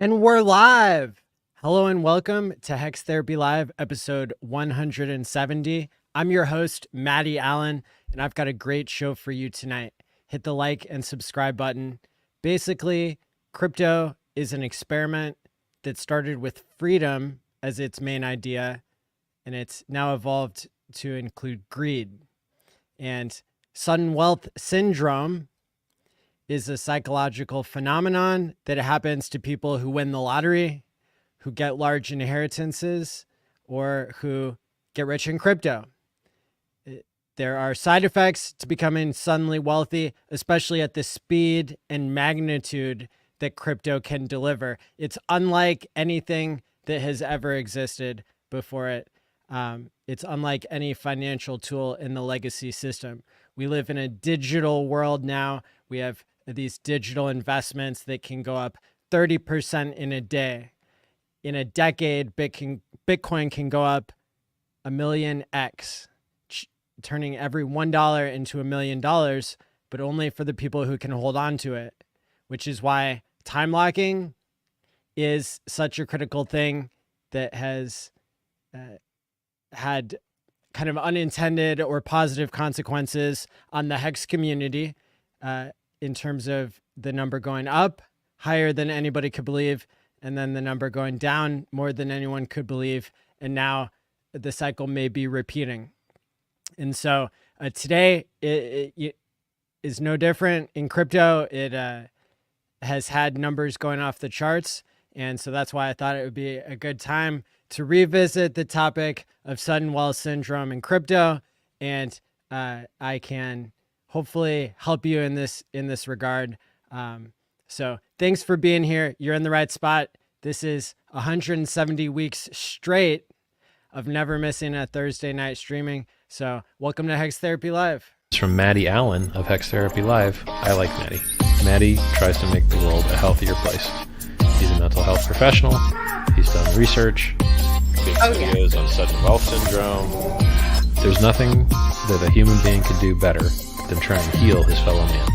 And we're live. Hello and welcome to HEX Therapy Live, episode 170. I'm your host, Maddie ALLin, and I've got a great show for you tonight. Hit the like and subscribe button. Basically, crypto is an experiment that started with freedom as its main idea, and it's now evolved to include greed. And sudden wealth syndrome is a psychological phenomenon that happens to people who win the lottery, who get large inheritances, or who get rich in crypto. There are side effects to becoming suddenly wealthy, especially at the speed and magnitude that crypto can deliver. It's unlike anything that has ever existed before it. It's unlike any financial tool in the legacy system. We live in a digital world now. We have these digital investments that can go up 30% in a day. In a decade, Bitcoin can go up a million X, turning every $1 into $1 million, but only for the people who can hold on to it, which is why time locking is such a critical thing that has had kind of unintended or positive consequences on the HEX community, in terms of the number going up higher than anybody could believe, and then the number going down more than anyone could believe. And now the cycle may be repeating. And so today it is no different in crypto. It has had numbers going off the charts. And so that's why I thought it would be a good time to revisit the topic of sudden wealth syndrome in crypto. And I can hopefully help you in this regard. So thanks for being here. You're in the right spot. This is 170 weeks straight of never missing a Thursday night streaming. So welcome to HEX Therapy Live. It's from Maddie ALLin of HEX Therapy Live. I like Maddie. Maddie tries to make the world a healthier place. He's a mental health professional. He's done research. Videos on sudden wealth syndrome. There's nothing that a human being could do better than try and heal his fellow man.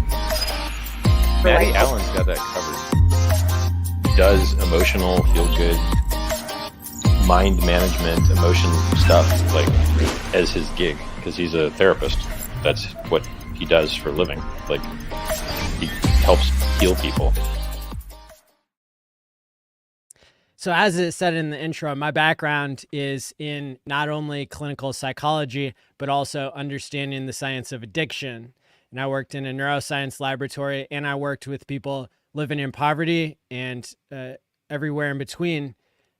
Maddie ALLin's got that covered. He does emotional, feel-good, mind management, emotion stuff, like, as his gig, because he's a therapist. That's what he does for a living. Like, he helps heal people. So as it said in the intro, my background is in not only clinical psychology, but also understanding the science of addiction. And I worked in a neuroscience laboratory, and I worked with people living in poverty and everywhere in between,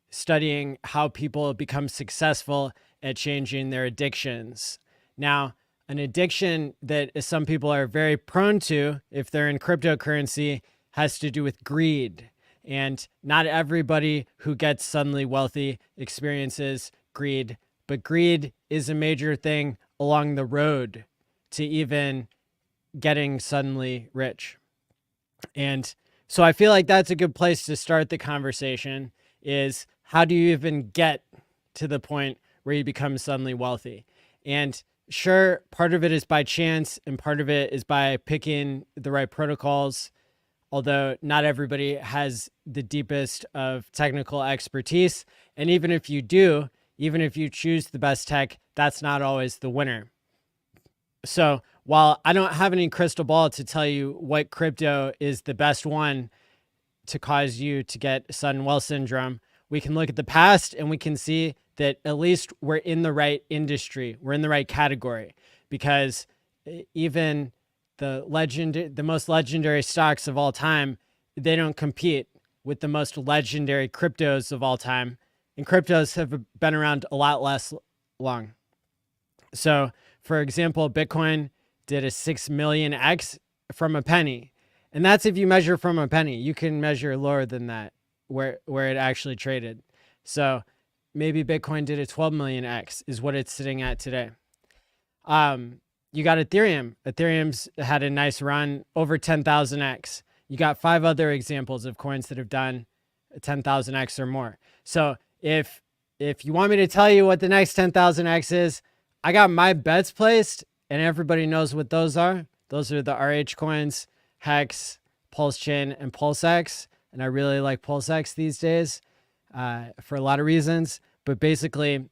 studying how people become successful at changing their addictions. Now, an addiction that some people are very prone to, if they're in cryptocurrency, has to do with greed. And not everybody who gets suddenly wealthy experiences greed, but greed is a major thing along the road to even getting suddenly rich. And so I feel like that's a good place to start the conversation, is how do you even get to the point where you become suddenly wealthy? And sure, part of it is by chance and part of it is by picking the right protocols, although not everybody has the deepest of technical expertise. And even if you do, even if you choose the best tech, that's not always the winner. So while I don't have any crystal ball to tell you what crypto is the best one to cause you to get sudden wealth syndrome, we can look at the past and we can see that at least we're in the right industry. We're in the right category, because even the most legendary stocks of all time, they don't compete with the most legendary cryptos of all time. And cryptos have been around a lot less long. So for example, Bitcoin did a 6 million X from a penny. And that's if you measure from a penny. You can measure lower than that, where it actually traded. So maybe Bitcoin did a 12 million X is what it's sitting at today. You got Ethereum. Ethereum's had a nice run over 10,000x. You got 5 other examples of coins that have done 10,000x or more. So if you want me to tell you what the next 10,000x is, I got my bets placed, and everybody knows what those are. Those are the RH coins, HEX, Pulse Chain, and PulseX. and I really like Pulse X these days for a lot of reasons. But basically,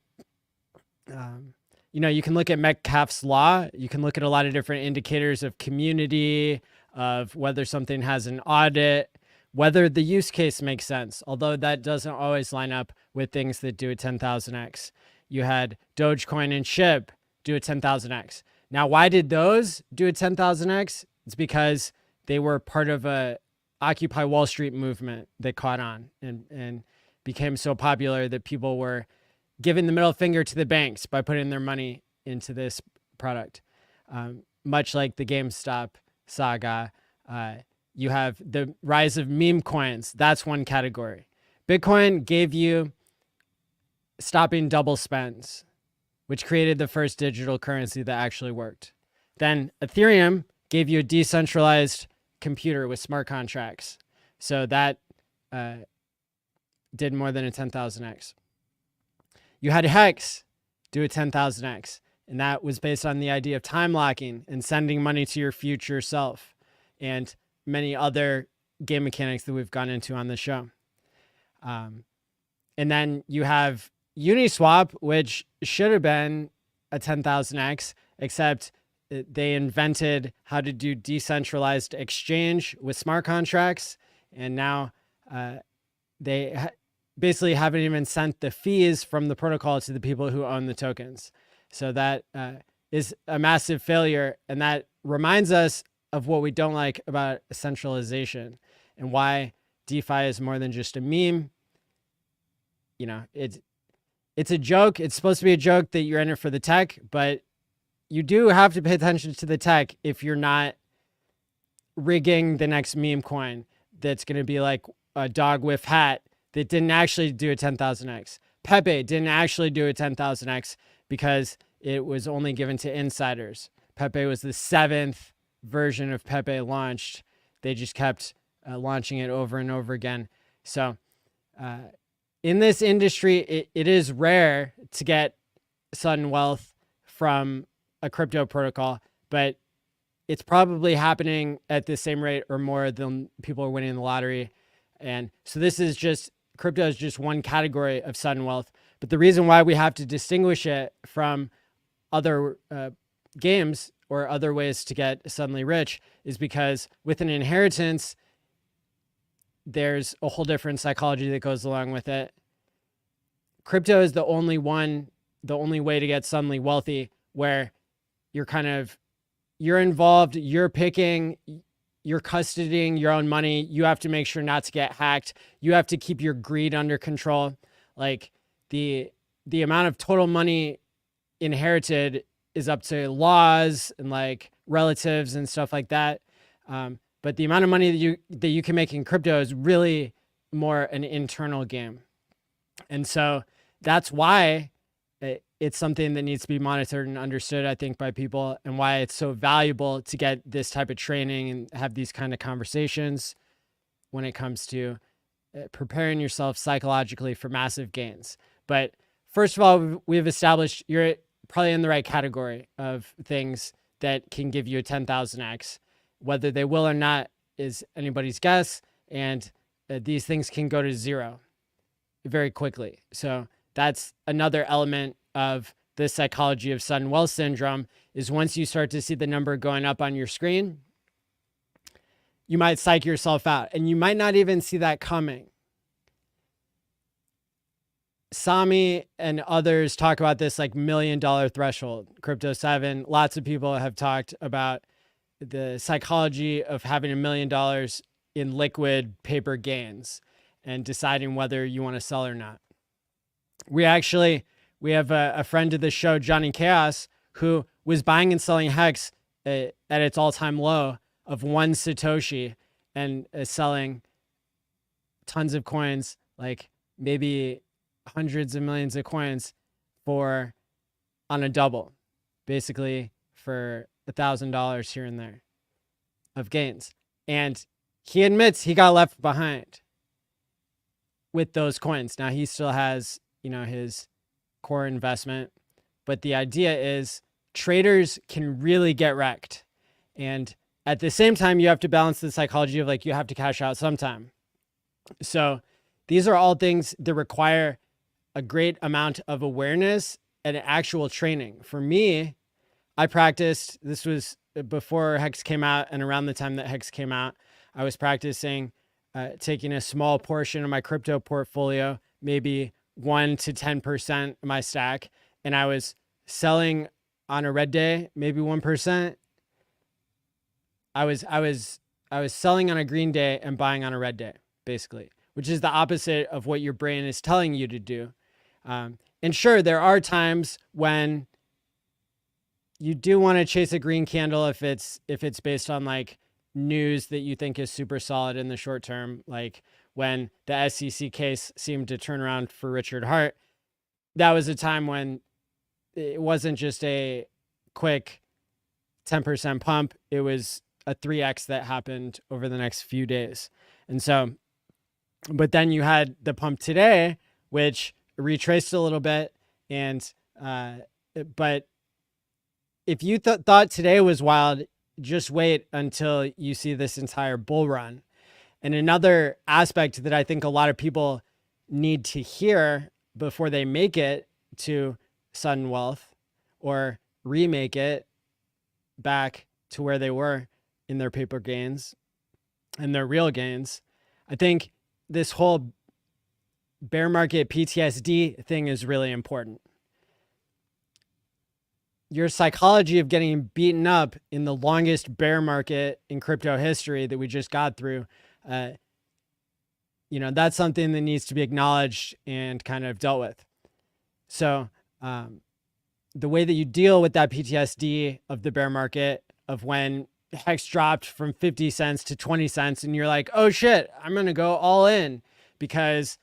you can look at Metcalfe's law. You can look at a lot of different indicators of community, of whether something has an audit, whether the use case makes sense, although that doesn't always line up with things that do a 10,000x. You had Dogecoin and SHIB do a 10,000x. Now, why did those do a 10,000x? It's because they were part of a Occupy Wall Street movement that caught on and became so popular that people were giving the middle finger to the banks by putting their money into this product. Much like the GameStop saga, you have the rise of meme coins. That's one category. Bitcoin gave you stopping double spends, which created the first digital currency that actually worked. Then Ethereum gave you a decentralized computer with smart contracts. So that did more than a 10,000x. You had HEX do a 10,000x, and that was based on the idea of time locking and sending money to your future self, and many other game mechanics that we've gone into on the show. And then you have Uniswap, which should have been a 10,000x, except they invented how to do decentralized exchange with smart contracts, and now they basically haven't even sent the fees from the protocol to the people who own the tokens. So that is a massive failure, and that reminds us of what we don't like about centralization and why DeFi is more than just a meme. It's a joke. It's supposed to be a joke that you're in it for the tech, but you do have to pay attention to the tech if you're not rigging the next meme coin that's going to be like a dog with hat that didn't actually do a 10,000x. Pepe didn't actually do a 10,000x because it was only given to insiders. Pepe was the 7th version of Pepe launched. They just kept launching it over and over again. So in this industry, it is rare to get sudden wealth from a crypto protocol, but it's probably happening at the same rate or more than people are winning the lottery. And so crypto is just one category of sudden wealth. But the reason why we have to distinguish it from other games or other ways to get suddenly rich is because with an inheritance, there's a whole different psychology that goes along with it. Crypto is the only way to get suddenly wealthy where you're involved, you're picking, you're custodying your own money. You have to make sure not to get hacked. You have to keep your greed under control. Like the amount of total money inherited is up to laws and like relatives and stuff like that. But the amount of money that you can make in crypto is really more an internal game. And so that's why it's something that needs to be monitored and understood, I think, by people, and why it's so valuable to get this type of training and have these kind of conversations when it comes to preparing yourself psychologically for massive gains. But first of all, we've established you're probably in the right category of things that can give you a 10,000x. Whether they will or not is anybody's guess, and these things can go to zero very quickly. So that's another element of the psychology of sudden wealth syndrome, is once you start to see the number going up on your screen, you might psych yourself out, and you might not even see that coming. Sami and others talk about this like $1 million threshold. Crypto 7, lots of people have talked about the psychology of having $1 million in liquid paper gains and deciding whether you want to sell or not. We have a friend of the show, Johnny Chaos, who was buying and selling HEX at its all-time low of 1 Satoshi and selling tons of coins, like maybe hundreds of millions of coins on a double, basically for $1,000 here and there of gains. And he admits he got left behind with those coins. Now he still has, his core investment, but the idea is traders can really get wrecked. And at the same time, you have to balance the psychology of like, you have to cash out sometime. So these are all things that require a great amount of awareness and actual training. For me, I practiced, this was before HEX came out, and around the time that HEX came out, I was practicing taking a small portion of my crypto portfolio, maybe 1 to 10% of my stack, and I was selling on a red day, maybe 1%. I was selling on a green day and buying on a red day, basically, which is the opposite of what your brain is telling you to do. And sure, there are times when you do want to chase a green candle if it's based on like news that you think is super solid in the short term, like when the SEC case seemed to turn around for Richard Hart. That was a time when it wasn't just a quick 10% pump, it was a 3x that happened over the next few days. And so, but then you had the pump today, which retraced a little bit. And, but if you thought today was wild, just wait until you see this entire bull run. And another aspect that I think a lot of people need to hear before they make it to sudden wealth or remake it back to where they were in their paper gains and their real gains, I think this whole bear market PTSD thing is really important. Your psychology of getting beaten up in the longest bear market in crypto history that we just got through, that's something that needs to be acknowledged and kind of dealt with. So the way that you deal with that PTSD of the bear market, of when HEX dropped from 50 cents to 20 cents and you're like, oh shit, I'm going to go all in because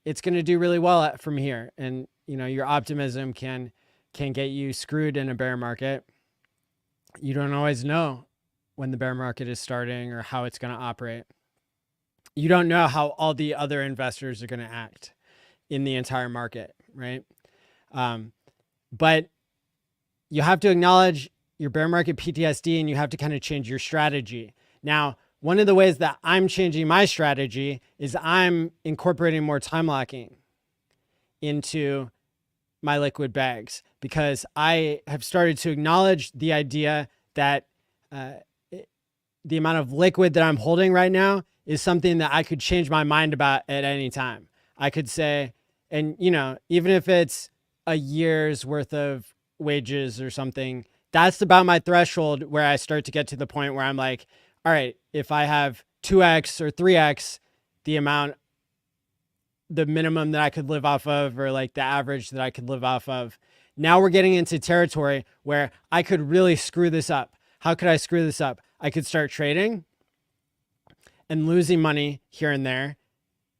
it's going to do really well from here. And, your optimism can get you screwed in a bear market. You don't always know when the bear market is starting or how it's going to operate. You don't know how all the other investors are going to act in the entire market, right? But you have to acknowledge your bear market PTSD and you have to kind of change your strategy. Now, one of the ways that I'm changing my strategy is I'm incorporating more time locking into my liquid bags, because I have started to acknowledge the idea that the amount of liquid that I'm holding right now is something that I could change my mind about at any time. I could say, and even if it's a year's worth of wages or something, that's about my threshold where I start to get to the point where I'm like, all right, if I have 2x or 3x the minimum that I could live off of, or like the average that I could live off of. Now we're getting into territory where I could really screw this up. How could I screw this up? I could start trading and losing money here and there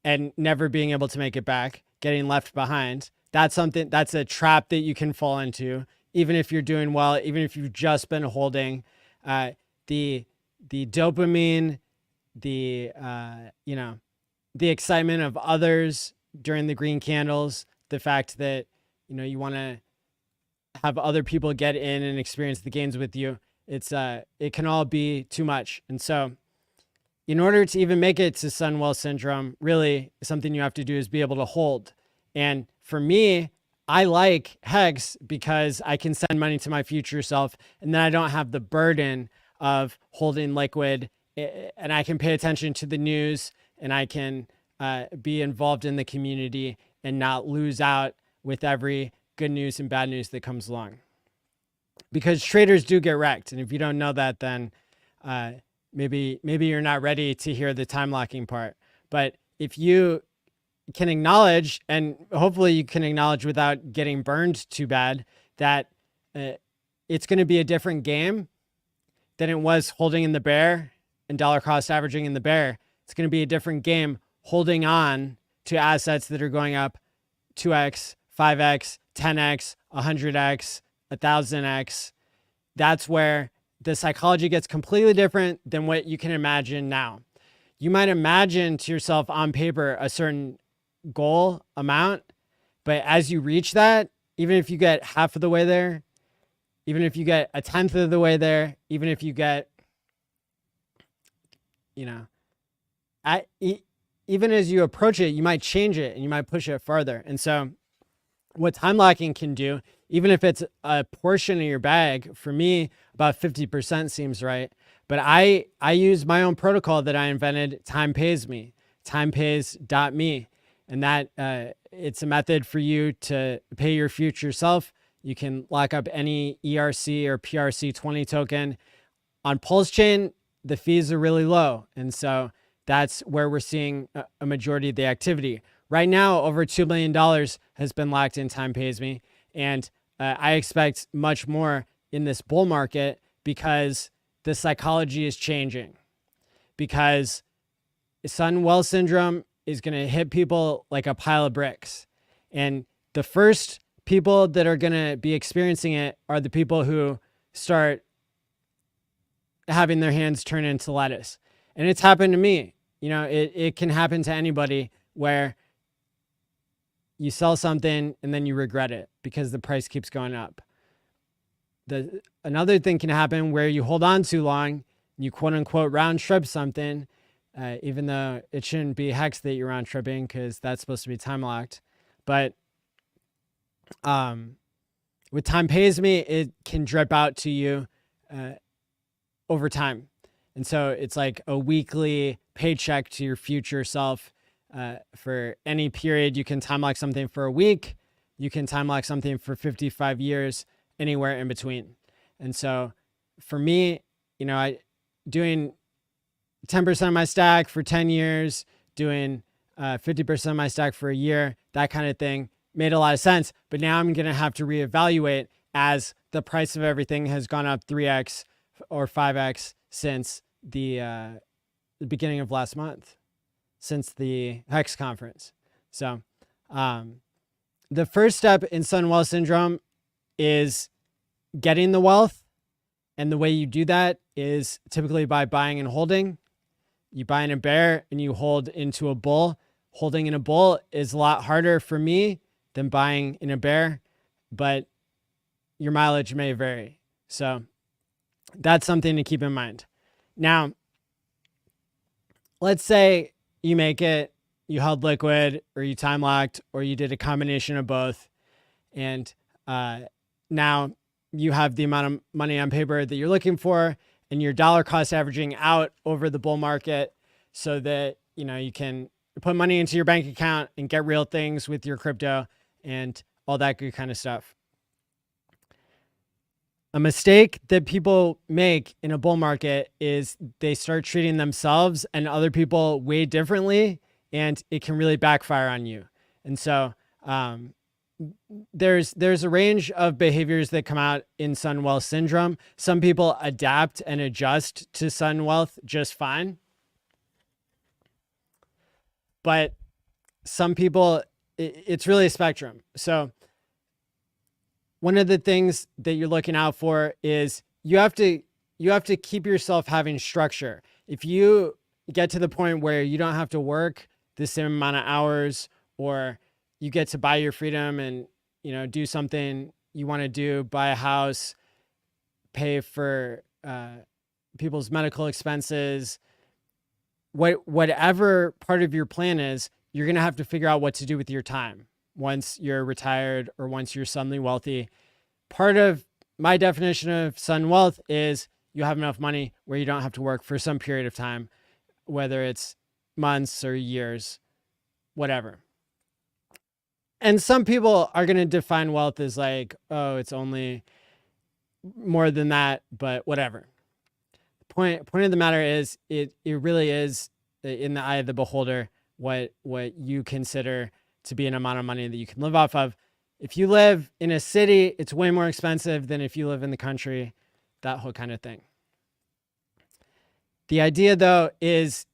and never being able to make it back, getting left behind. That's a trap that you can fall into, even if you're doing well, even if you've just been holding. The dopamine, the excitement of others during the green candles, the fact that, you want to have other people get in and experience the gains with you. It can all be too much. And so in order to even make it to sudden wealth syndrome, really something you have to do is be able to hold. And for me, I like HEX because I can send money to my future self, and then I don't have the burden of holding liquid, and I can pay attention to the news, and I can be involved in the community and not lose out with every good news and bad news that comes along. Because traders do get wrecked. And if you don't know that, then maybe you're not ready to hear the time locking part. But if you can acknowledge, and hopefully you can acknowledge without getting burned too bad, that it's going to be a different game than it was holding in the bear and dollar cost averaging in the bear. It's going to be a different game holding on to assets that are going up 2x, 5x, 10x, 100x, 1000x. That's where the psychology gets completely different than what you can imagine now. You might imagine to yourself on paper a certain goal amount, but as you reach that, even if you get half of the way there, even if you get a tenth of the way there, even if you get, even as you approach it, you might change it and you might push it farther. And so what time locking can do, even if it's a portion of your bag, for me, about 50% seems right. But I use my own protocol that I invented, Time Pays Me, timepays.me. And that it's a method for you to pay your future self. You can lock up any ERC or PRC20 token. On Pulse Chain, the fees are really low. And so that's where we're seeing a majority of the activity. Right now, over $2 million has been locked in Time Pays Me. And I expect much more in this bull market because the psychology is changing. Because Sun Well syndrome is going to hit people like a pile of bricks. And the first people that are going to be experiencing it are the people who start having their hands turn into lettuce. And it's happened to me. You know, it can happen to anybody where you sell something and then you regret it because the price keeps going up. Another thing can happen where you hold on too long, you quote unquote round trip something, even though it shouldn't be HEX that you're round tripping because that's supposed to be time locked. But with Time Pays Me, it can drip out to you over time. And so it's like a weekly paycheck to your future self. For any period, you can time lock something for a week. You can time lock something for 55 years, anywhere in between. And so for me, you know, I doing 10% of my stack for 10 years, doing 50% of my stack for a year, that kind of thing made a lot of sense. But now I'm going to have to reevaluate as the price of everything has gone up 3x or 5x since the beginning of last month, since the HEX conference. So the first step in Sun Well syndrome is getting the wealth. And the way you do that is typically by buying and holding. You buy in a bear and you hold into a bull. Holding in a bull is a lot harder for me than buying in a bear, but your mileage may vary. So that's something to keep in mind. Now, let's say you make it, you held liquid, or you time locked, or you did a combination of both. And now you have the amount of money on paper that you're looking for, and your dollar cost averaging out over the bull market so that, you know, you can put money into your bank account and get real things with your crypto and all that good kind of stuff. A mistake that people make in a bull market is they start treating themselves and other people way differently, and it can really backfire on you. And so there's a range of behaviors that come out in Sun Wealth syndrome. Some people adapt and adjust to Sun Wealth just fine. But some people, it's really a spectrum. So one of the things that you're looking out for is you have to keep yourself having structure. If you get to the point where you don't have to work the same amount of hours, or you get to buy your freedom and, you know, do something you want to do, buy a house, pay for people's medical expenses, whatever part of your plan is, you're going to have to figure out what to do with your time once you're retired or once you're suddenly wealthy. Part of my definition of Sun Wealth is you have enough money where you don't have to work for some period of time, whether it's months or years, whatever. And some people are going to define wealth as like, oh, it's only more than that, but whatever. The point of the matter is it really is in the eye of the beholder what you consider to be an amount of money that you can live off of. If you live in a city, it's way more expensive than if you live in the country, that whole kind of thing. The idea, though, is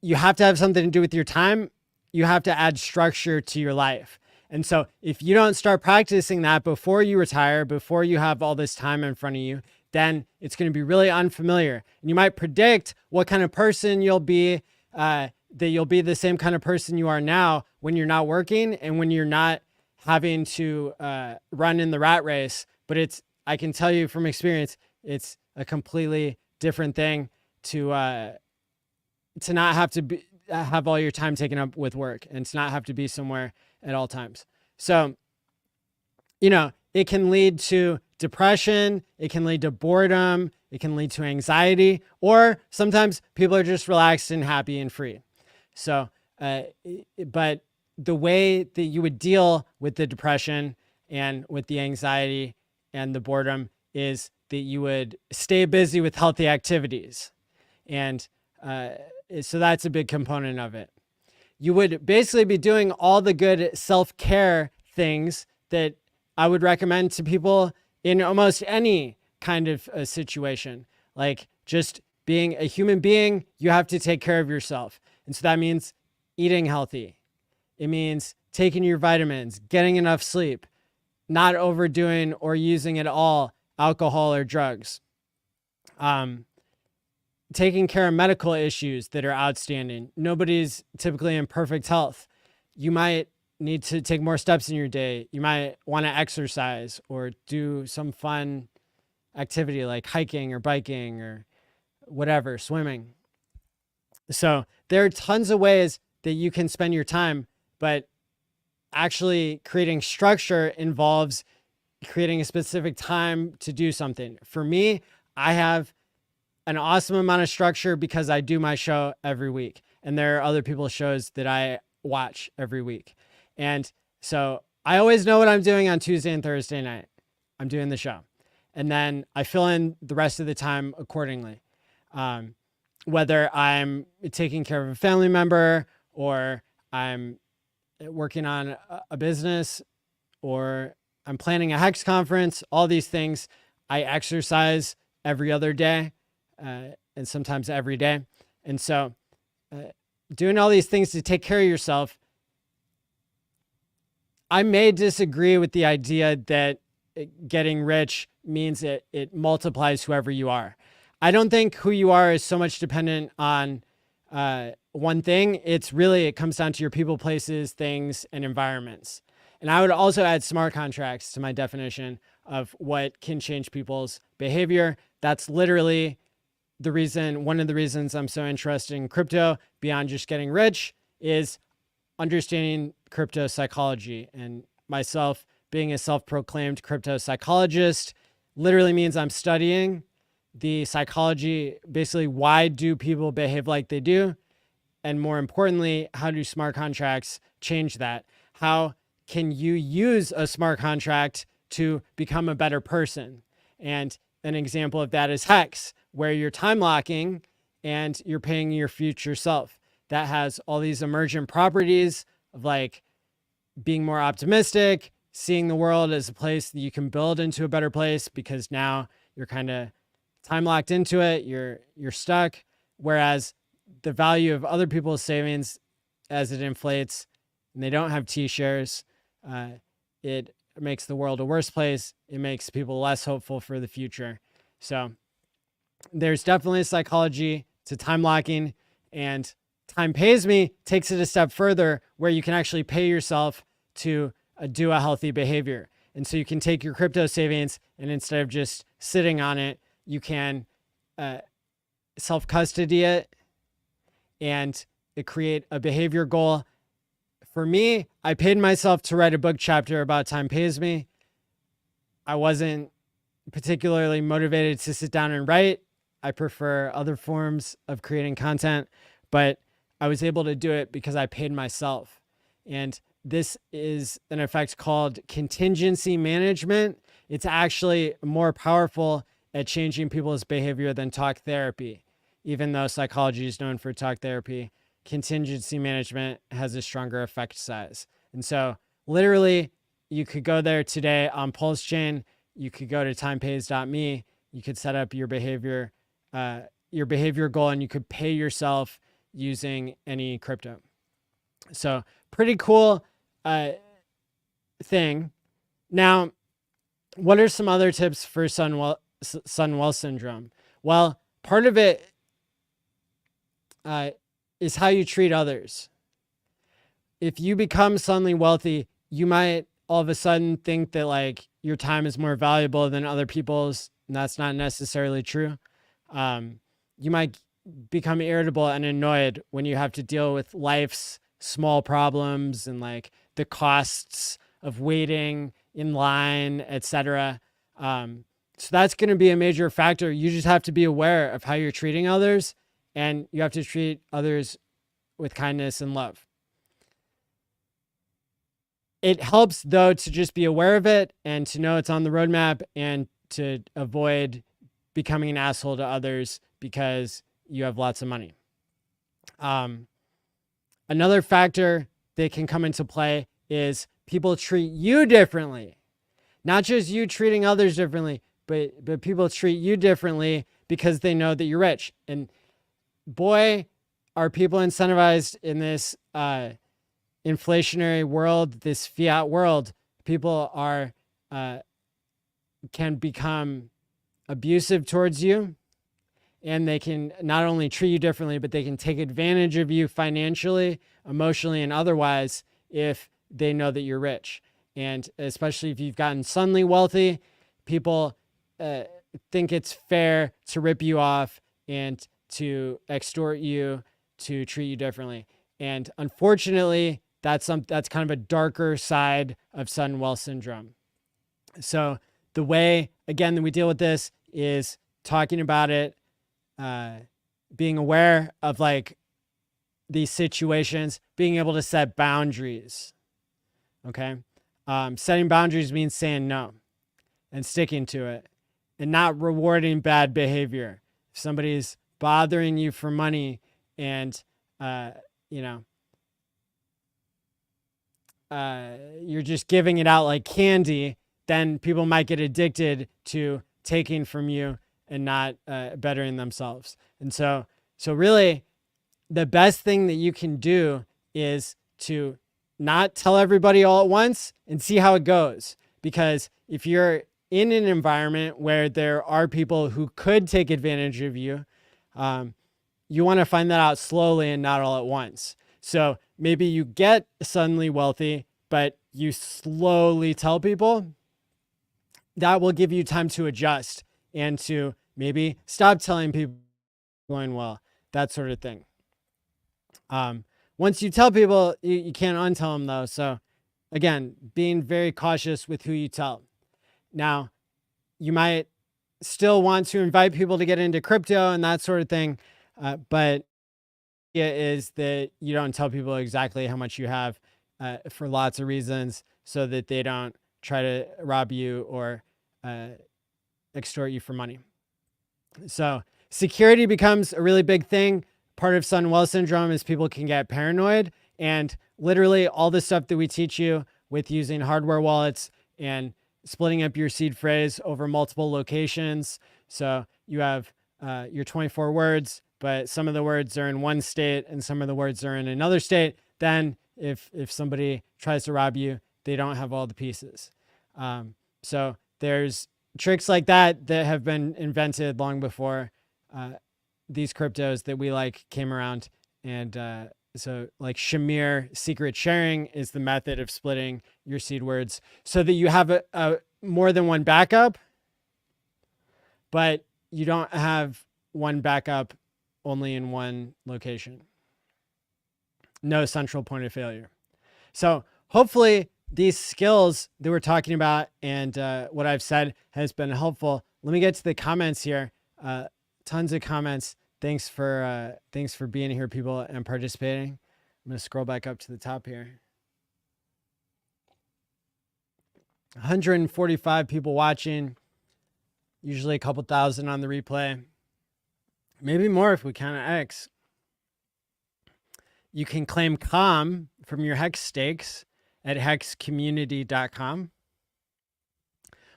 you have to have something to do with your time. You have to add structure to your life. And so if you don't start practicing that before you retire, before you have all this time in front of you, then it's going to be really unfamiliar. And you might predict what kind of person you'll be, that you'll be the same kind of person you are now when you're not working and when you're not having to run in the rat race. But I can tell you from experience, it's a completely different thing to not have to have all your time taken up with work and to not have to be somewhere at all times. So, it can lead to depression, it can lead to boredom, it can lead to anxiety, or sometimes people are just relaxed and happy and free. So, but the way that you would deal with the depression and with the anxiety and the boredom is that you would stay busy with healthy activities. And so that's a big component of it. You would basically be doing all the good self-care things that I would recommend to people in almost any kind of a situation. Like just being a human being, you have to take care of yourself. And so that means eating healthy. It means taking your vitamins, getting enough sleep, not overdoing or using at all alcohol or drugs. Taking care of medical issues that are outstanding. Nobody's typically in perfect health. You might need to take more steps in your day. You might want to exercise or do some fun activity like hiking or biking or whatever, swimming. So there are tons of ways that you can spend your time, but actually creating structure involves creating a specific time to do something. For me, I have an awesome amount of structure because I do my show every week. And there are other people's shows that I watch every week. And so I always know what I'm doing on Tuesday and Thursday night. I'm doing the show. And then I fill in the rest of the time accordingly. Whether I'm taking care of a family member or I'm working on a business or I'm planning a HEX conference, all these things. I exercise every other day and sometimes every day. And so doing all these things to take care of yourself, I may disagree with the idea that getting rich means it multiplies whoever you are. I don't think who you are is so much dependent on one thing. It comes down to your people, places, things, and environments. And I would also add smart contracts to my definition of what can change people's behavior. That's literally one of the reasons I'm so interested in crypto beyond just getting rich is understanding crypto psychology. And myself being a self-proclaimed crypto psychologist literally means I'm studying the psychology, basically why do people behave like they do? And more importantly, how do smart contracts change that? How can you use a smart contract to become a better person? And an example of that is HEX, where you're time locking and you're paying your future self. That has all these emergent properties of like being more optimistic, seeing the world as a place that you can build into a better place because now you're kind of time locked into it. You're stuck. Whereas the value of other people's savings as it inflates and they don't have T-shares, it makes the world a worse place. It makes people less hopeful for the future. So there's definitely a psychology to time locking, and Time Pays Me takes it a step further where you can actually pay yourself to do a healthy behavior. And so you can take your crypto savings and instead of just sitting on it, you can self-custody it and create a behavior goal. For me, I paid myself to write a book chapter about Time Pays Me. I wasn't particularly motivated to sit down and write. I prefer other forms of creating content, but I was able to do it because I paid myself. And this is an effect called contingency management. It's actually more powerful at changing people's behavior than talk therapy. Even though psychology is known for talk therapy, contingency management has a stronger effect size. And so literally you could go there today on Pulse Chain. You could go to timepays.me. You could set up your behavior goal and you could pay yourself using any crypto. So pretty cool thing. Now, what are some other tips for Sun Wealth Syndrome? Well, part of it is how you treat others. If you become suddenly wealthy, you might all of a sudden think that like your time is more valuable than other people's, and that's not necessarily true. You might become irritable and annoyed when you have to deal with life's small problems and like the costs of waiting in line, etc. So that's going to be a major factor. You just have to be aware of how you're treating others, and you have to treat others with kindness and love. It helps, though, to just be aware of it and to know it's on the roadmap and to avoid becoming an asshole to others because you have lots of money. Another factor that can come into play is people treat you differently. Not just you treating others differently, but people treat you differently because they know that you're rich. And boy, are people incentivized in this inflationary world, this fiat world. People are can become abusive towards you, and they can not only treat you differently, but they can take advantage of you financially, emotionally, and otherwise if they know that you're rich. And especially if you've gotten suddenly wealthy, people think it's fair to rip you off and to extort you, to treat you differently. And unfortunately, that's kind of a darker side of sudden wealth syndrome. So the way, again, that we deal with this is talking about it, being aware of like these situations, being able to set boundaries. Okay. Setting boundaries means saying no and sticking to it and not rewarding bad behavior. If somebody's bothering you for money and, you're just giving it out like candy, then people might get addicted to taking from you and not bettering themselves. And so really the best thing that you can do is to not tell everybody all at once and see how it goes. Because if you're in an environment where there are people who could take advantage of you, you want to find that out slowly and not all at once. So maybe you get suddenly wealthy, but you slowly tell people. That will give you time to adjust and to maybe stop telling people going well, that sort of thing. Once you tell people, you can't untell them though. So again, being very cautious with who you tell. Now, you might still want to invite people to get into crypto and that sort of thing, but it is that you don't tell people exactly how much you have for lots of reasons so that they don't try to rob you or extort you for money. So security becomes a really big thing. Part of sudden wealth syndrome is people can get paranoid, and literally all the stuff that we teach you with using hardware wallets and splitting up your seed phrase over multiple locations. So you have your 24 words, but some of the words are in one state and some of the words are in another state. Then if somebody tries to rob you, they don't have all the pieces. So there's tricks like that have been invented long before these cryptos that we like came around. And so like Shamir secret sharing is the method of splitting your seed words so that you have a more than one backup, but you don't have one backup only in one location. No central point of failure. So hopefully these skills that we're talking about and what I've said has been helpful. Let me get to the comments here. Tons of comments. Thanks for being here, people, and participating. I'm going to scroll back up to the top here. 145 people watching, usually a couple thousand on the replay. Maybe more if we count X. You can claim COM from your HEX stakes at hexcommunity.com.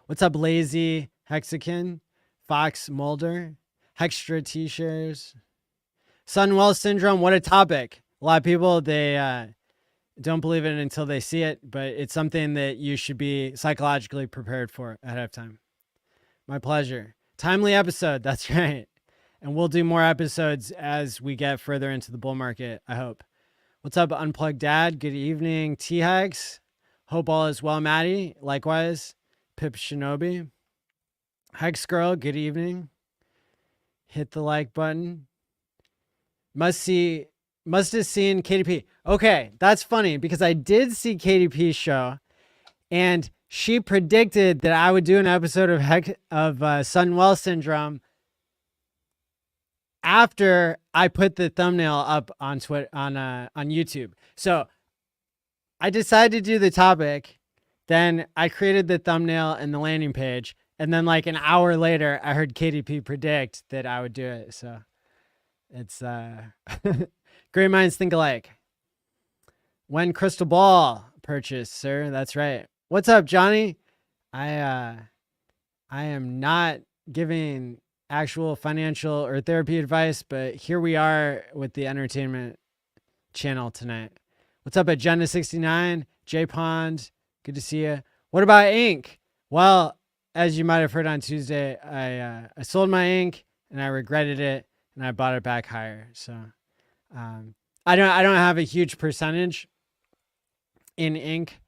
What's up, Lazy Hexakin, Fox Mulder, Hextra T-shares, Sudden Wealth Syndrome? What a topic! A lot of people, they don't believe it until they see it, but it's something that you should be psychologically prepared for ahead of time. My pleasure. Timely episode. That's right. And we'll do more episodes as we get further into the bull market, I hope. What's up, Unplugged Dad? Good evening, T-Hex. Hope all is well, Maddie. Likewise, Pip Shinobi. Hex Girl, good evening. Hit the like button. Must have seen KDP. Okay, that's funny because I did see KDP's show, and she predicted that I would do an episode of Sun-Well syndrome after I put the thumbnail up on Twitter on YouTube. So I decided to do the topic, then I created the thumbnail and the landing page, and then like an hour later, I heard KDP predict that I would do it. So it's great minds think alike. When crystal ball purchase, sir. That's right. What's up, Johnny? I am not giving actual financial or therapy advice, but here we are with the entertainment channel tonight. What's up, Agenda69? J Pond, good to see you. What about ink? Well, as you might have heard on Tuesday, I sold my ink and I regretted it, and I bought it back higher. So I don't have a huge percentage in ink,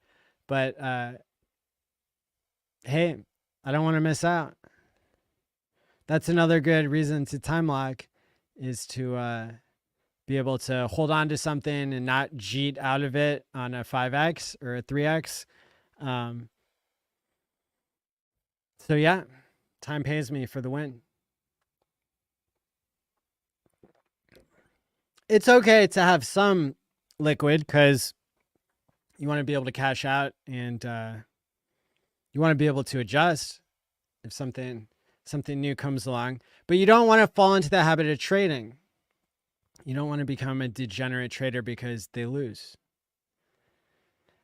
but hey, I don't want to miss out. That's another good reason to time lock, is to be able to hold on to something and not jeet out of it on a 5x or a 3x. So yeah, time pays me for the win. It's okay to have some liquid because you want to be able to cash out, and you want to be able to adjust if something new comes along. But you don't want to fall into the habit of trading. You don't want to become a degenerate trader because they lose.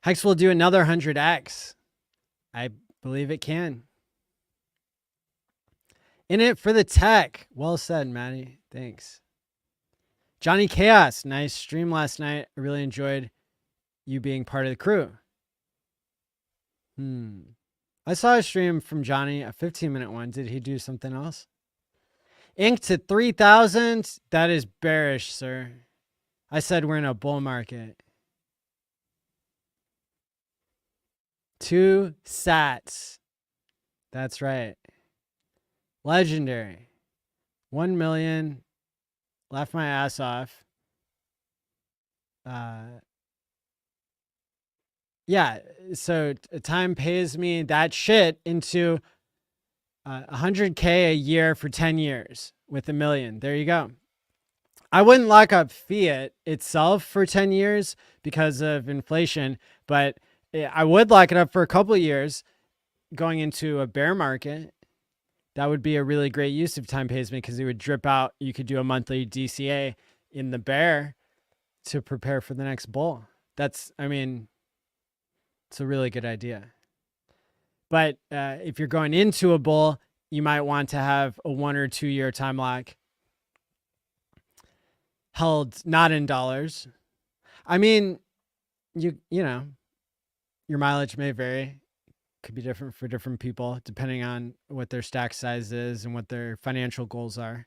HEX will do another 100x. I believe it can. In it for the tech. Well said, Maddie. Thanks. Johnny Chaos. Nice stream last night. I really enjoyed you being part of the crew. I saw a stream from Johnny, a 15-minute one. Did he do something else? Ink to 3,000. That is bearish, sir. I said we're in a bull market. 2 sats. That's right. Legendary. 1 million. Left my ass off. Yeah, so time pays me that shit into 100K a year for 10 years with 1 million. There you go. I wouldn't lock up fiat itself for 10 years because of inflation, but I would lock it up for a couple of years going into a bear market. That would be a really great use of time pays me because it would drip out. You could do a monthly DCA in the bear to prepare for the next bull. It's a really good idea. But if you're going into a bull, you might want to have a 1 or 2 year time lock held not in dollars. I mean, you know, your mileage may vary. Could be different for different people depending on what their stack size is and what their financial goals are.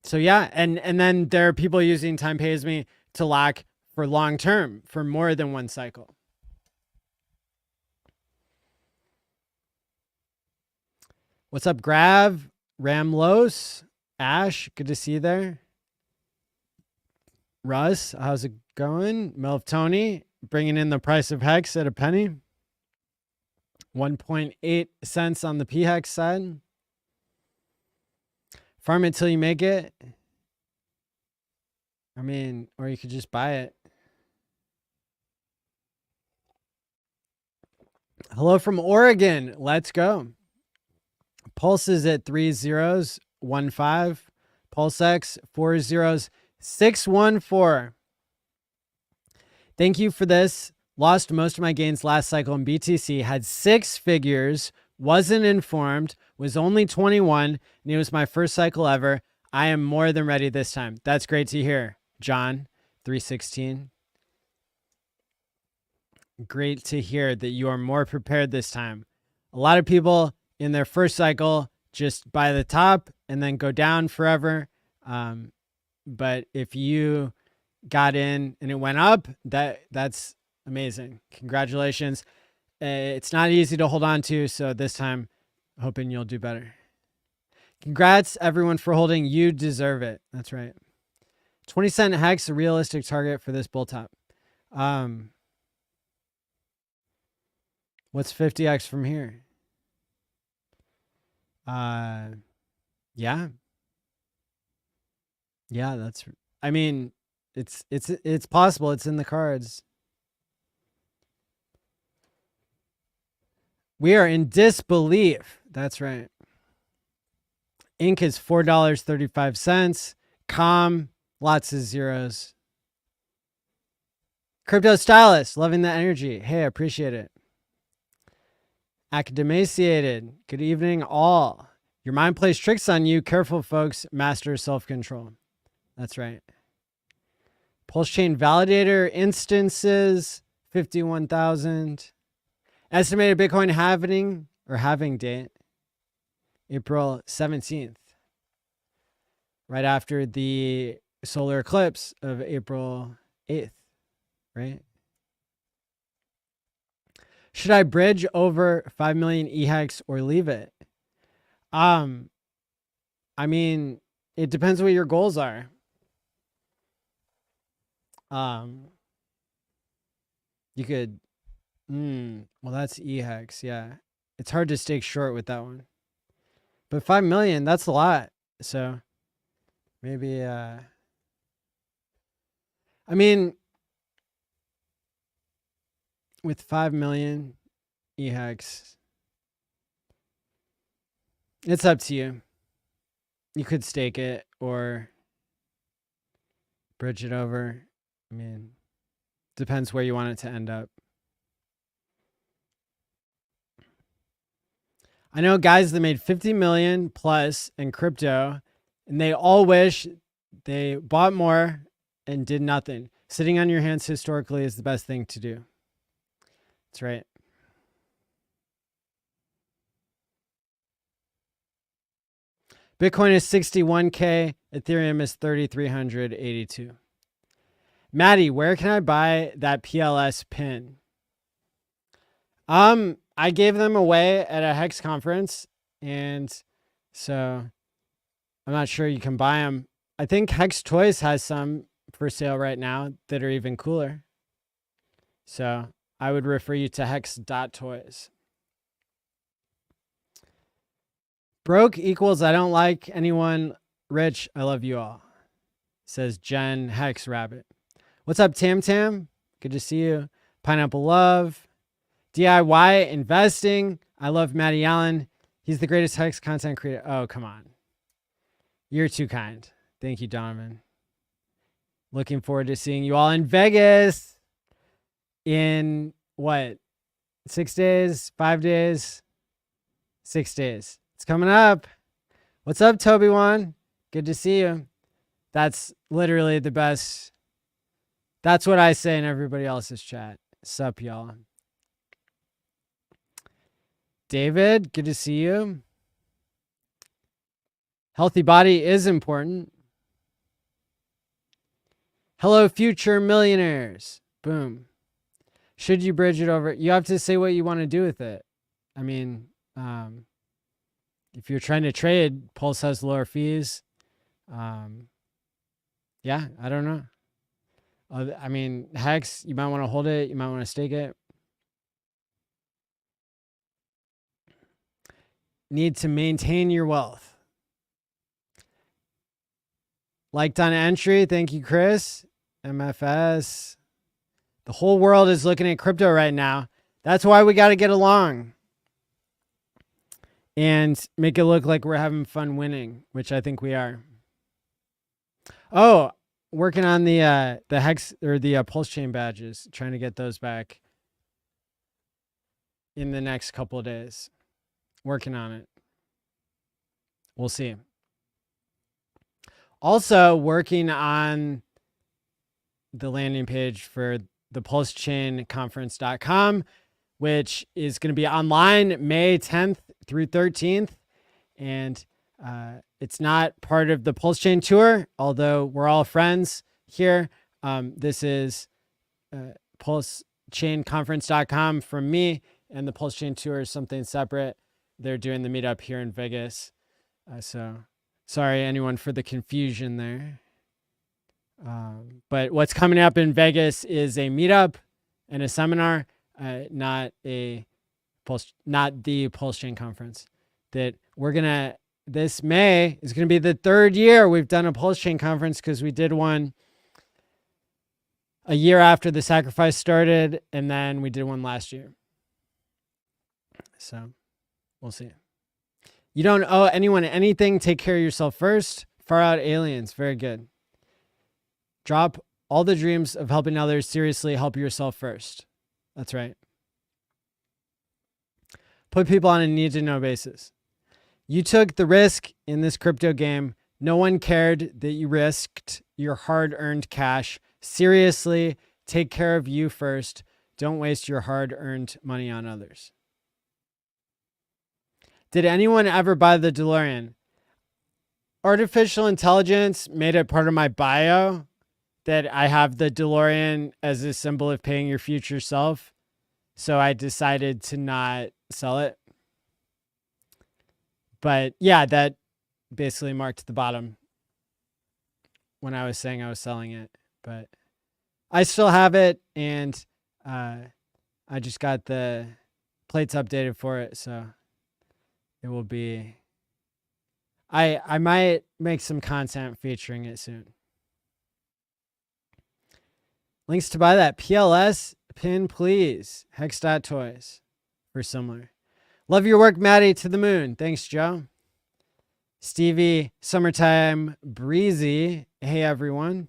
So yeah, and then there are people using time pays me to lock for long term, for more than one cycle. What's up, Grav, Ramlos, Ash? Good to see you there. Russ, how's it going? Melv Tony, bringing in the price of HEX at a penny. 1.8 cents on the PHEX side. Farm it till you make it. I mean, or you could just buy it. Hello from Oregon. Let's go. Pulse is at 3 zeros, 1 5. Pulse X, 4 zeros, 6 1 4. Thank you for this. Lost most of my gains last cycle in BTC. Had 6 figures. Wasn't informed. Was only 21. And it was my first cycle ever. I am more than ready this time. That's great to hear, John. 316. Great to hear that you are more prepared this time. A lot of people in their first cycle just buy the top and then go down forever. But if you got in and it went up, that's amazing. Congratulations. It's not easy to hold on to, so this time hoping you'll do better. Congrats, everyone, for holding. You deserve it. That's right. 20-cent HEX, a realistic target for this bull top. What's 50x from here? Yeah. Yeah, that's, I mean, it's possible. It's in the cards. We are in disbelief. That's right. Ink is $4.35. Calm, lots of zeros. Crypto Stylist, loving the energy. Hey, I appreciate it. Academaciated, good evening all. Your mind plays tricks on you. Careful, folks. Master self-control. That's right. Pulse chain validator instances, 51,000. Estimated Bitcoin halving date, April 17th. Right after the solar eclipse of April 8th, right? Should I bridge over 5 million EHEX or leave it? I mean, it depends what your goals are. You could, well, that's EHEX. Yeah. It's hard to stake short with that one, but 5 million, that's a lot. So maybe, I mean, with 5 million EHEX, it's up to you. You could stake it or bridge it over. I mean, depends where you want it to end up. I know guys that made 50 million plus in crypto, and they all wish they bought more and did nothing. Sitting on your hands historically is the best thing to do. That's right. Bitcoin is 61K. Ethereum is 3,382. Maddie, where can I buy that PLS pin? I gave them away at a HEX conference, and so I'm not sure you can buy them. I think HEX Toys has some for sale right now that are even cooler. So I would refer you to hex.toys. Broke equals I don't like anyone. Rich, I love you all. Says Jen Hex Rabbit. What's up, Tam Tam? Good to see you. Pineapple Love. DIY investing. I love Matty Allen. He's the greatest HEX content creator. Oh, come on. You're too kind. Thank you, Donovan. Looking forward to seeing you all in Vegas in what? 6 days? 5 days? 6 days. It's coming up. What's up, Toby One? Good to see you. That's literally the best. That's what I say in everybody else's chat. Sup, y'all. David, good to see you. Healthy body is important. Hello, future millionaires. Boom. Should you bridge it over? You have to say what you want to do with it. I mean, if you're trying to trade, Pulse has lower fees. Yeah, I don't know. I mean, HEX, you might want to hold it. You might want to stake it. Need to maintain your wealth. Liked on entry. Thank you, Chris. MFS. The whole world is looking at crypto right now. That's why we got to get along and make it look like we're having fun winning, which I think we are. Oh, working on the HEX or the Pulse Chain badges, trying to get those back in the next couple of days. Working on it. We'll see. Also working on the landing page for the pulsechainconference.com, which is going to be online May 10th through 13th. And it's not part of the Pulse Chain Tour, although we're all friends here. This is pulsechainconference.com from me, and the Pulse Chain Tour is something separate. They're doing the meetup here in Vegas So sorry, anyone, for the confusion there. But what's coming up in Vegas is a meetup and a seminar, not the Pulse Chain conference. That we're gonna, this May is gonna be the 3rd year we've done a Pulse Chain conference, because we did one a year after the sacrifice started, and then we did one last year. So we'll see. You don't owe anyone anything. Take care of yourself first. Far out aliens. Very good. Drop all the dreams of helping others. Seriously, help yourself first. That's right. Put people on a need to know basis. You took the risk in this crypto game. No one cared that you risked your hard-earned cash. Seriously, take care of you first. Don't waste your hard-earned money on others. Did anyone ever buy the DeLorean? Artificial intelligence made it part of my bio that I have the DeLorean as a symbol of paying your future self. So I decided to not sell it. But yeah, that basically marked the bottom when I was saying I was selling it. But I still have it, and I just got the plates updated for it, so it will be, I might make some content featuring it soon. Links to buy that PLS pin, please. Hex.toys for similar. Love your work, Maddie, to the moon. Thanks, Joe. Stevie, summertime breezy. Hey, everyone.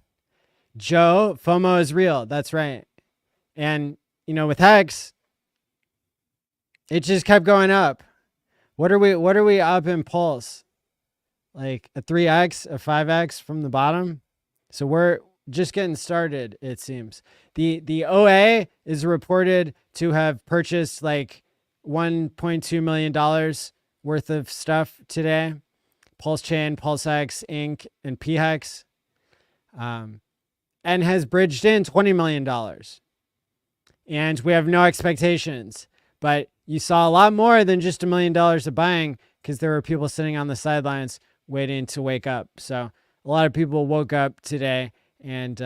Joe, FOMO is real. That's right. And, you know, with HEX, it just kept going up. What are we up in Pulse? Like a 3x, a 5x from the bottom? So we're just getting started, it seems. The OA is reported to have purchased like $1.2 million worth of stuff today. Pulse Chain, PulseX, Inc., and PHEX. And has bridged in $20 million. And we have no expectations. But you saw a lot more than just $1 million of buying, because there were people sitting on the sidelines waiting to wake up. So a lot of people woke up today, and,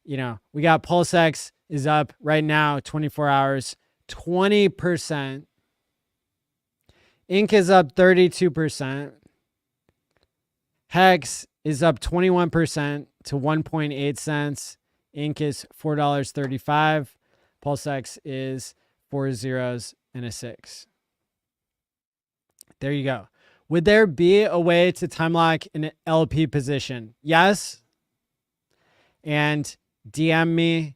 you know, we got PulseX is up right now, 24 hours, 20%. Inc. is up 32%. HEX is up 21% to 1.8 cents. Inc. is $4.35. PulseX is 4 zeros and a 6. There you go. Would there be a way to time lock an LP position? Yes. And DM me,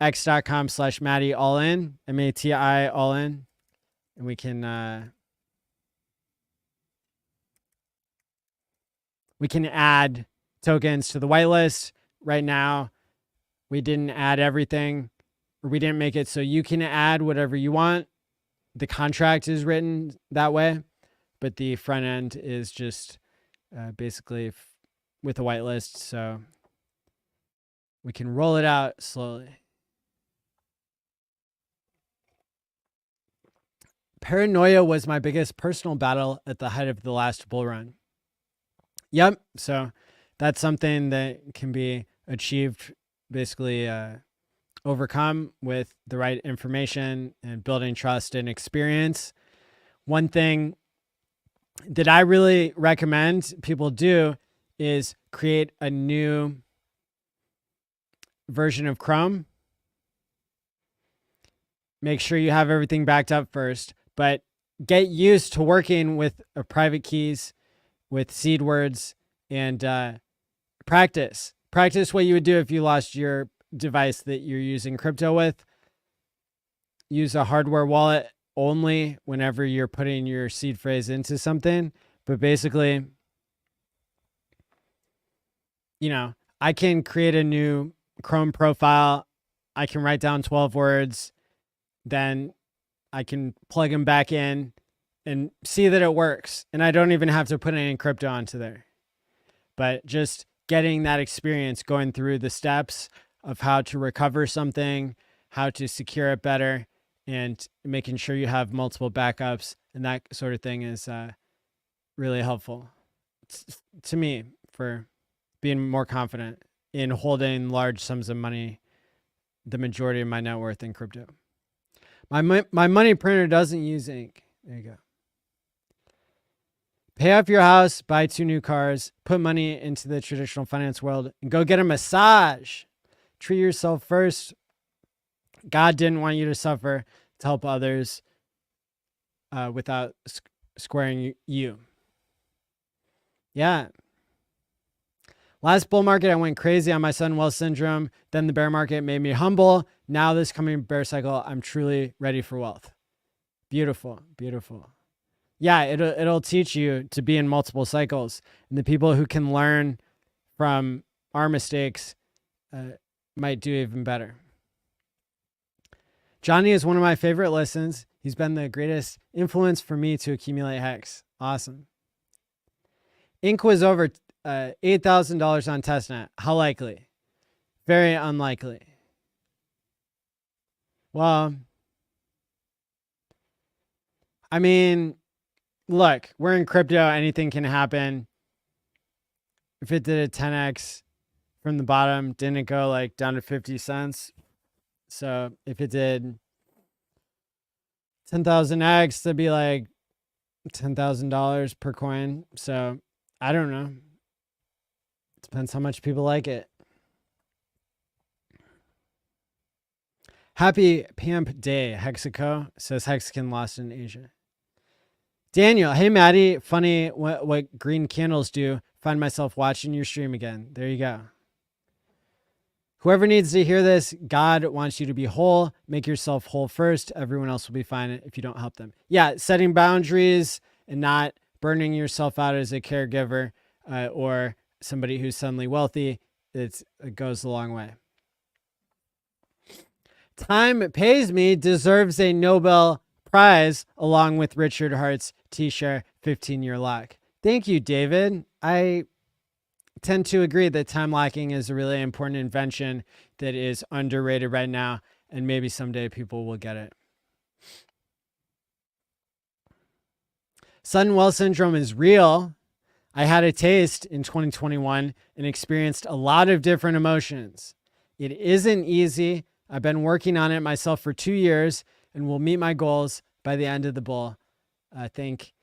x.com/Matty ALLin, MATI ALLin, and we can add tokens to the whitelist. Right now, we didn't add everything, or we didn't make it so you can add whatever you want. The contract is written that way, but the front end is just basically with a whitelist, so we can roll it out slowly. Paranoia was my biggest personal battle at the height of the last bull run. Yep. So that's something that can be achieved, basically overcome with the right information and building trust and experience. One thing that I really recommend people do is create a new version of Chrome. Make sure you have everything backed up first, but get used to working with private keys, with seed words, and practice what you would do if you lost your device that you're using crypto with. Use a hardware wallet only whenever you're putting your seed phrase into something. But basically, you know, I can create a new Chrome profile. I can write down 12 words. Then I can plug them back in and see that it works. And I don't even have to put any crypto onto there. But just getting that experience, going through the steps of how to recover something, how to secure it better, and making sure you have multiple backups and that sort of thing is really helpful to me for being more confident in holding large sums of money, the majority of my net worth in crypto. My money printer doesn't use ink. There you go. Pay off your house, buy 2 new cars, put money into the traditional finance world, and go get a massage. Treat yourself first. God didn't want you to suffer to help others without squaring you. Yeah. Last bull market, I went crazy on my sudden wealth syndrome. Then the bear market made me humble. Now this coming bear cycle, I'm truly ready for wealth. Beautiful, beautiful. Yeah, it'll teach you to be in multiple cycles. And the people who can learn from our mistakes might do even better. Johnny is one of my favorite listens. He's been the greatest influence for me to accumulate HEX. Awesome. Ink was over $8,000 on testnet. How likely? Very unlikely. Well, I mean, look, we're in crypto. Anything can happen. If it did a 10x from the bottom, didn't it go like down to 50 cents? So if it did 10,000x, that'd be like $10,000 per coin. So I don't know. Depends how much people like it. Happy Pamp Day, Hexaco, says Hexagon lost in Asia. Daniel, hey Maddie, funny what green candles do. Find myself watching your stream again. There you go. Whoever needs to hear this, God wants you to be whole. Make yourself whole first. Everyone else will be fine if you don't help them. Yeah, setting boundaries and not burning yourself out as a caregiver or somebody who's suddenly wealthy, it goes a long way. Time Pays Me deserves a Nobel Prize along with Richard Hart's T-shirt 15-year lock. Thank you, David. I tend to agree that time locking is a really important invention that is underrated right now, and maybe someday people will get it. Sudden wealth syndrome is real. I had a taste in 2021 and experienced a lot of different emotions. It isn't easy. I've been working on it myself for 2 years and will meet my goals by the end of the bull. Thank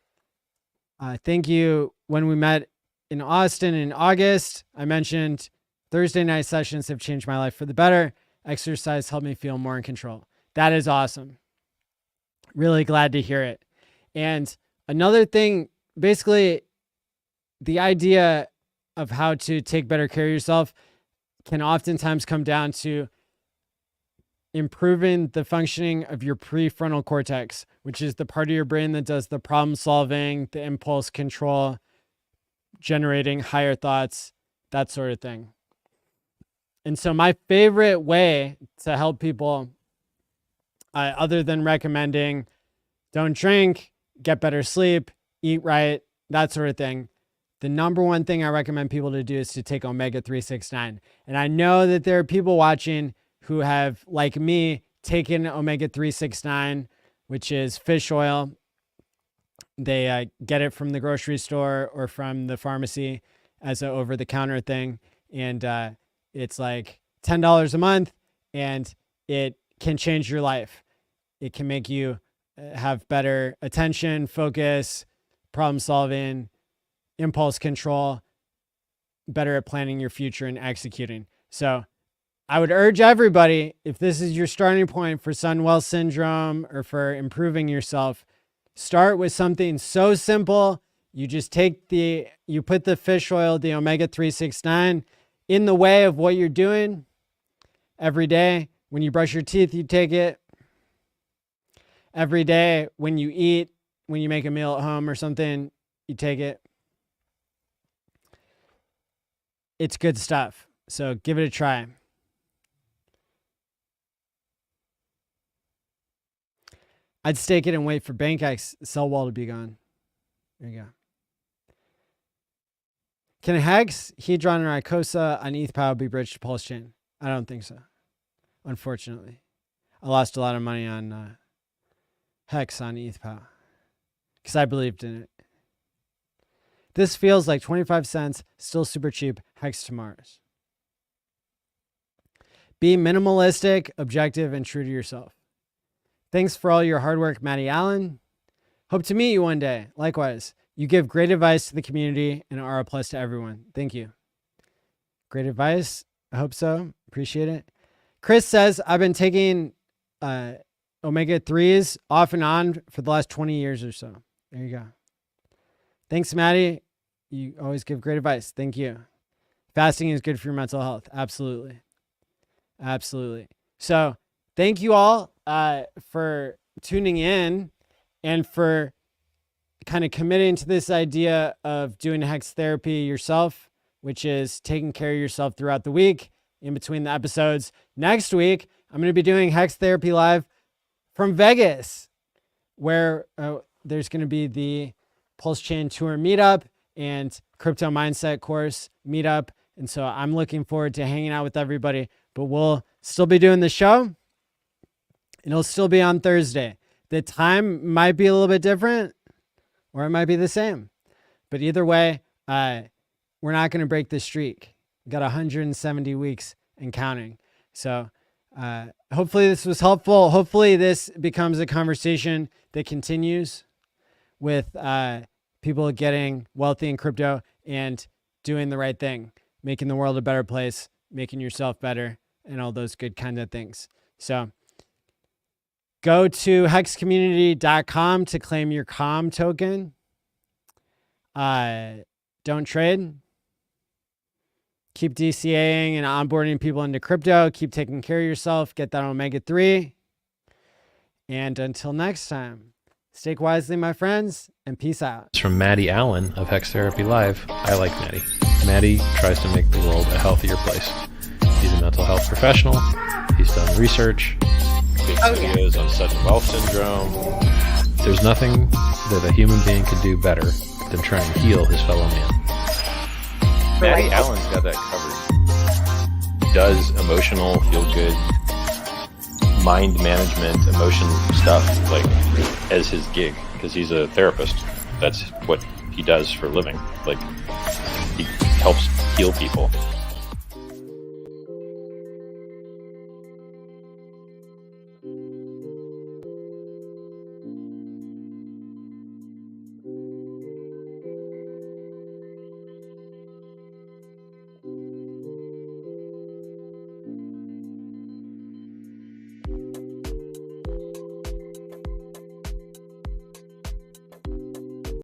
you. When we met in Austin in August, I mentioned Thursday night sessions have changed my life for the better. Exercise helped me feel more in control. That is awesome. Really glad to hear it. And another thing, basically, the idea of how to take better care of yourself can oftentimes come down to improving the functioning of your prefrontal cortex, which is the part of your brain that does the problem solving, the impulse control, generating higher thoughts, that sort of thing. And so my favorite way to help people, other than recommending don't drink, get better sleep, eat right, that sort of thing, the number one thing I recommend people to do is to take omega 369. And I know that there are people watching who have, like me, taken omega 369, which is fish oil. They get it from the grocery store or from the pharmacy as an over-the-counter thing. And it's like $10 a month, and it can change your life. It can make you have better attention, focus, problem solving, impulse control, better at planning your future and executing. So I would urge everybody, if this is your starting point for sudden wealth syndrome or for improving yourself, start with something so simple. You just you put the fish oil, the omega 369 in the way of what you're doing every day. When you brush your teeth, you take it. Every day when you eat, when you make a meal at home or something, you take it. It's good stuff. So give it a try. I'd stake it and wait for BankX sell wall to be gone. There you go. Can a HEX, Hedron, or Icosa on ETH be bridged to Pulse Chain? I don't think so, unfortunately. I lost a lot of money on HEX on ETH because I believed in it. This feels like 25 cents, still super cheap. HEX to Mars. Be minimalistic, objective, and true to yourself. Thanks for all your hard work, Maddie ALLin. Hope to meet you one day. Likewise, you give great advice to the community and are a plus to everyone. Thank you. Great advice. I hope so. Appreciate it. Chris says, I've been taking omega-3s off and on for the last 20 years or so. There you go. Thanks, Maddie. You always give great advice. Thank you. Fasting is good for your mental health. Absolutely. Absolutely. So thank you all for tuning in and for kind of committing to this idea of doing HEX therapy yourself, which is taking care of yourself throughout the week in between the episodes. Next week, I'm going to be doing HEX therapy live from Vegas, where there's going to be the Pulse Chain Tour meetup and Crypto Mindset course meetup. And so I'm looking forward to hanging out with everybody, but we'll still be doing the show and it'll still be on Thursday. The time might be a little bit different or it might be the same, but either way, we're not going to break the streak. We got 170 weeks and counting. So hopefully this was helpful. Hopefully this becomes a conversation that continues with people getting wealthy in crypto and doing the right thing, making the world a better place, making yourself better, and all those good kind of things. So go to hexcommunity.com to claim your COM token. Don't trade. Keep DCAing and onboarding people into crypto. Keep taking care of yourself. Get that omega-3. And until next time, stake wisely, my friends, and peace out. It's from Maddie ALLin of HEX Therapy Live. I like Maddie. Maddie tries to make the world a healthier place. He's a mental health professional. He's done research. Big videos on sudden wealth syndrome. There's nothing that a human being could do better than try and heal his fellow man. Maddie ALLin's got that covered. Does emotional, feel good, mind management, emotion stuff like as his gig because he's a therapist. That's what he does for a living. Like he helps heal people.